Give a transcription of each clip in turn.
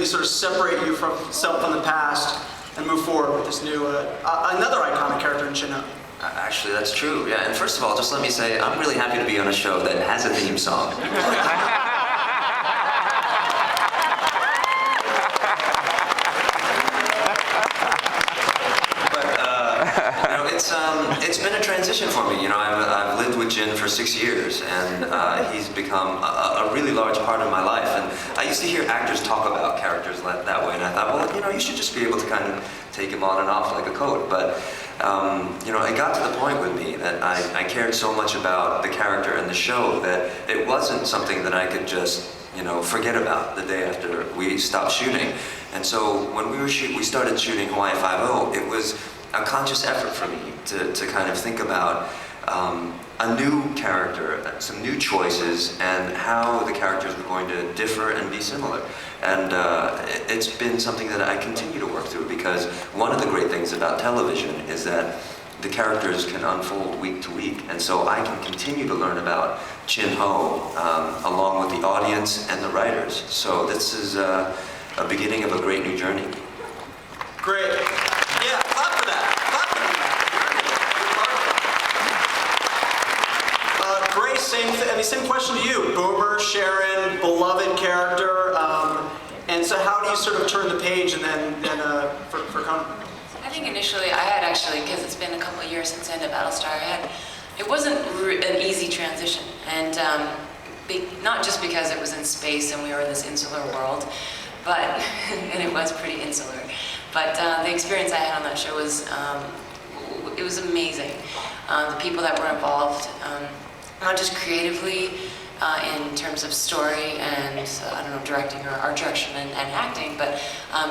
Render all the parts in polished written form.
basically sort of separate you from the past and move forward with this new, another iconic character in Shin-Ho. Actually, that's true, yeah. And first of all, just let me say, I'm really happy to be on a show that has a theme song. It's been a transition for me. You know, I've lived with Jin for 6 years, and he's become a really large part of my life. And I used to hear actors talk about characters that way, and I thought, well, you know, you should just be able to kind of take him on and off like a coat. But you know, it got to the point with me that I cared so much about the character and the show that it wasn't something that I could just, you know, forget about the day after we stopped shooting. And so when we started shooting Hawaii Five-0, it was a conscious effort for me to kind of think about a new character, some new choices, and how the characters were going to differ and be similar. And it's been something that I continue to work through, because one of the great things about television is that the characters can unfold week to week, and so I can continue to learn about Shin-Ho along with the audience and the writers. So this is a beginning of a great new journey. Great. Yeah, clap for that. Clap for that. Grace, same question to you. Boomer, Sharon, beloved character, and so how do you sort of turn the page and then for Conan? I think initially I had actually, because it's been a couple of years since I ended Battlestar, it wasn't an easy transition, and not just because it was in space and we were in this insular world, but and it was pretty insular. But the experience I had on that show was, it was amazing. The people that were involved, not just creatively in terms of story and, I don't know, directing or art direction and acting, but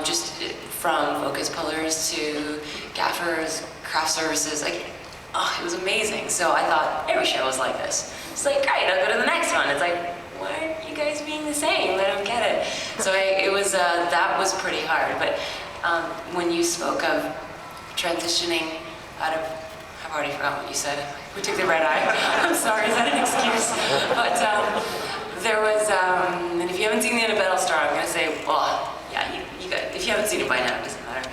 just from focus pullers to gaffers, craft services, like, oh, it was amazing. So I thought every show was like this. It's like, great, I'll go to the next one. It's like, why aren't you guys being the same? I don't get it. So it was, that was pretty hard. But when you spoke of transitioning out of, I've already forgotten what you said. We took the red eye. I'm sorry, is that an excuse? But there was, and if you haven't seen the end of Battlestar, I'm going to say, well, yeah, you got, if you haven't seen it by now, it doesn't matter.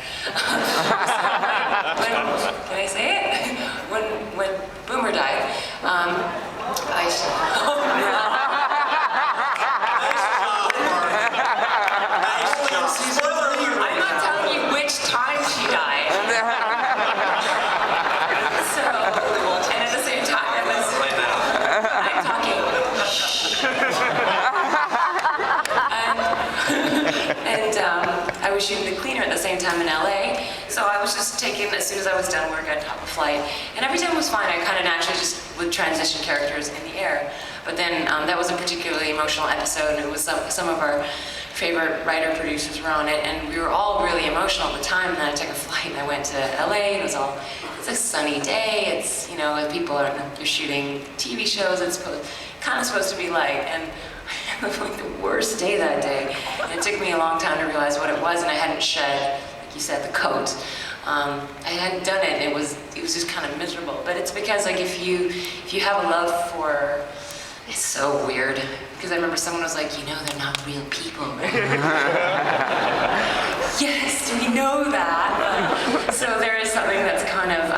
Can I say it? When Boomer died, I'm not telling you which time she died. So, and at the same time, I'm talking. and I was shooting The Cleaner at the same time in LA, so I was just taking, as soon as I was done work, I'd hop a flight, and every time was fine. I kind of naturally just would transition characters in the air. But then that was a particularly emotional episode, and it was some of our favorite writer-producers were on it, and we were all really emotional at the time. And then I took a flight and I went to LA, and it's a sunny day. It's, you know, people are, you're shooting TV shows. It's kind of supposed to be light, and I had like the worst day that day. And it took me a long time to realize what it was, and I hadn't shed, like you said, the coat. I hadn't done it. It was just kind of miserable. But it's because, like, if you have a love for, it's so weird. Because I remember someone was like, you know, they're not real people. Yes, we know that. So there is something that's kind of,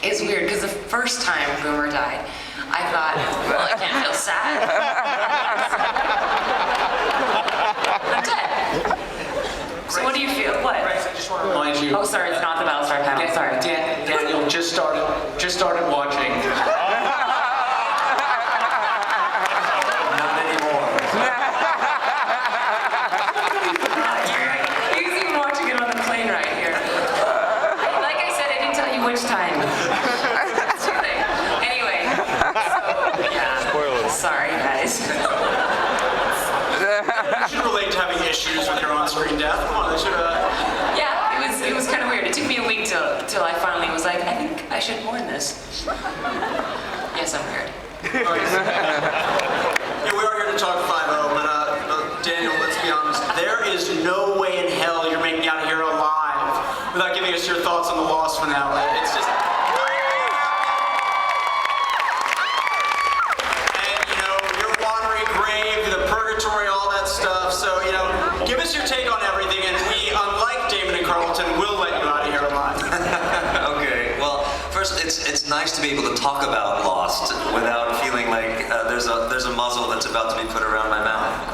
is weird. Because the first time Boomer died, I thought, well, I can't feel sad. I'm dead. So what do you feel? What? Bryce, I just want to remind you. Oh, sorry, it's not the Battlestar panel. Sorry. Daniel just started watching. Not anymore. He's even watching it on the plane right here. Like I said, I didn't tell you which time. That's your thing. Anyway, so yeah. Spoilers. Sorry, guys. You should relate to having issues with your on-screen death. Come on, they should. Yeah, it was kind of weird. It took me a week till I finally was like, I think I should mourn this. Yes, I'm weird. Yeah, we are here to talk 5-0, but Daniel, let's be honest. There is no way in hell you're making out of here alive without giving us your thoughts on the Lost finale. It's just. And you know, your watery grave, the purgatory, all that stuff. So you know, give us your nice to be able to talk about Lost without feeling like there's a muzzle that's about to be put around my mouth.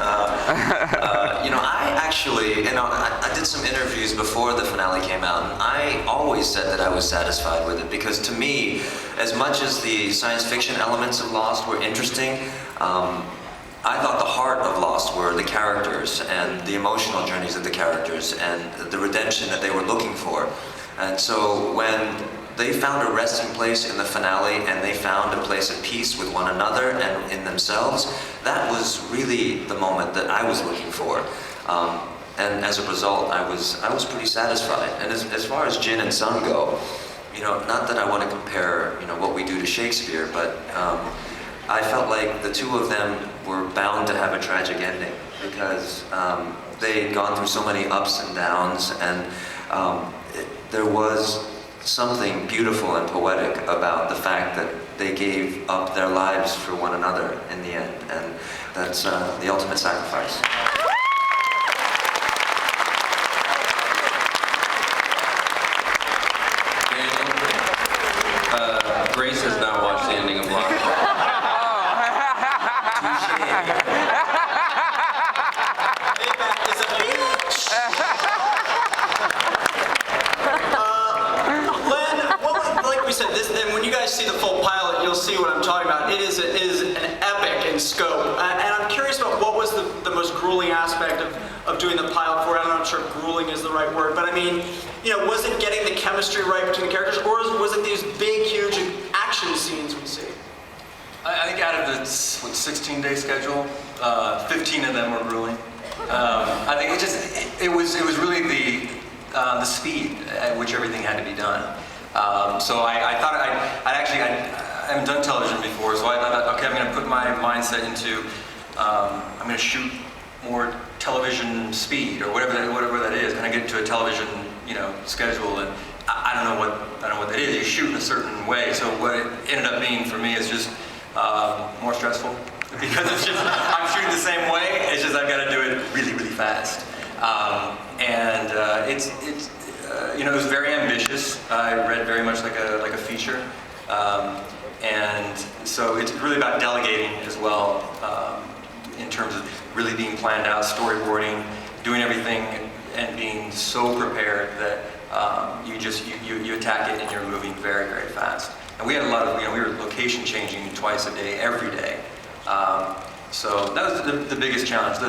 I actually, I did some interviews before the finale came out, and I always said that I was satisfied with it, because to me, as much as the science fiction elements of Lost were interesting, I thought the heart of Lost were the characters and the emotional journeys of the characters and the redemption that they were looking for. And so when they found a resting place in the finale and they found a place of peace with one another and in themselves, that was really the moment that I was looking for. And as a result, I was pretty satisfied. And as far as Jin and Sun go, not that I want to compare, what we do to Shakespeare, but I felt like the two of them were bound to have a tragic ending, because they'd gone through so many ups and downs, and there was something beautiful and poetic about the fact that they gave up their lives for one another in the end, and that's the ultimate sacrifice. Grace has not watched the ending of Lost. And when you guys see the full pilot, you'll see what I'm talking about. It is an epic in scope. And I'm curious about what was the most grueling aspect of doing the pilot for it. I'm not sure if grueling is the right word, but I mean, was it getting the chemistry right between the characters, or was it these big, huge action scenes we see? I think out of the 16-day schedule, 15 of them were grueling. I think it was really the speed at which everything had to be done. So I thought I haven't done television before, so I thought, okay, I'm going to put my mindset into, I'm going to shoot more television speed, or whatever that is. Kind of get into a television, schedule, and I don't know what that is. You shoot in a certain way. So what it ended up being for me is just more stressful, because it's just I'm shooting the same way. It's just I've got to do it really, really fast, it was very ambitious. I read very much like a feature, and so it's really about delegating as well, in terms of really being planned out, storyboarding, doing everything, and being so prepared that you attack it and you're moving very, very fast. And we had a lot of we were location changing twice a day, every day. So that was the biggest challenge.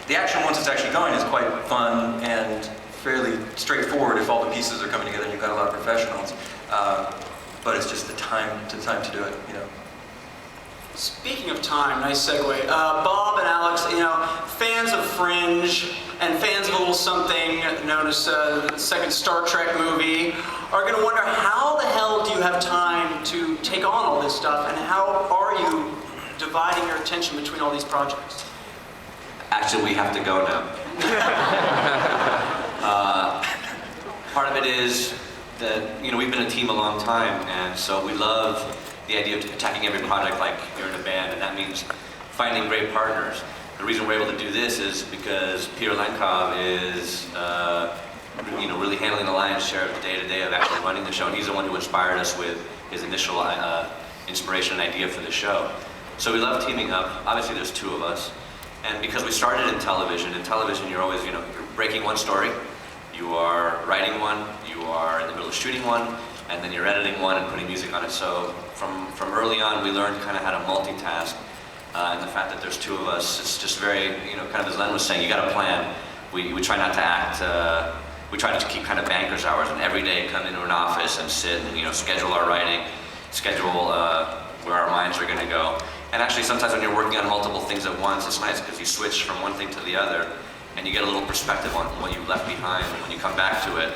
The action, once it's actually going, is quite fun and fairly straightforward if all the pieces are coming together and you've got a lot of professionals. But it's just the time to do it, Speaking of time, nice segue. Bob and Alex, fans of Fringe and fans of a little something known as the second Star Trek movie are going to wonder, how the hell do you have time to take on all this stuff, and how are you dividing your attention between all these projects? Actually, we have to go now. Part of it is that we've been a team a long time, and so we love the idea of attacking every project like you're in a band, and that means finding great partners. The reason we're able to do this is because Peter Lenkov is really handling the lion's share of the day-to-day of actually running the show, and he's the one who inspired us with his initial inspiration and idea for the show. So we love teaming up. Obviously there's two of us, and because we started in television you're always, you're breaking one story, you are writing one, you are in the middle of shooting one, and then you're editing one and putting music on it. So from early on, we learned kind of how to multitask, and the fact that there's two of us, it's just very, kind of as Len was saying, you got to plan. We try not to act, we try to keep kind of banker's hours, and every day come into an office and sit and, schedule our writing, schedule where our minds are going to go. And actually, sometimes when you're working on multiple things at once, it's nice because you switch from one thing to the other, and you get a little perspective on what you've left behind when you come back to it.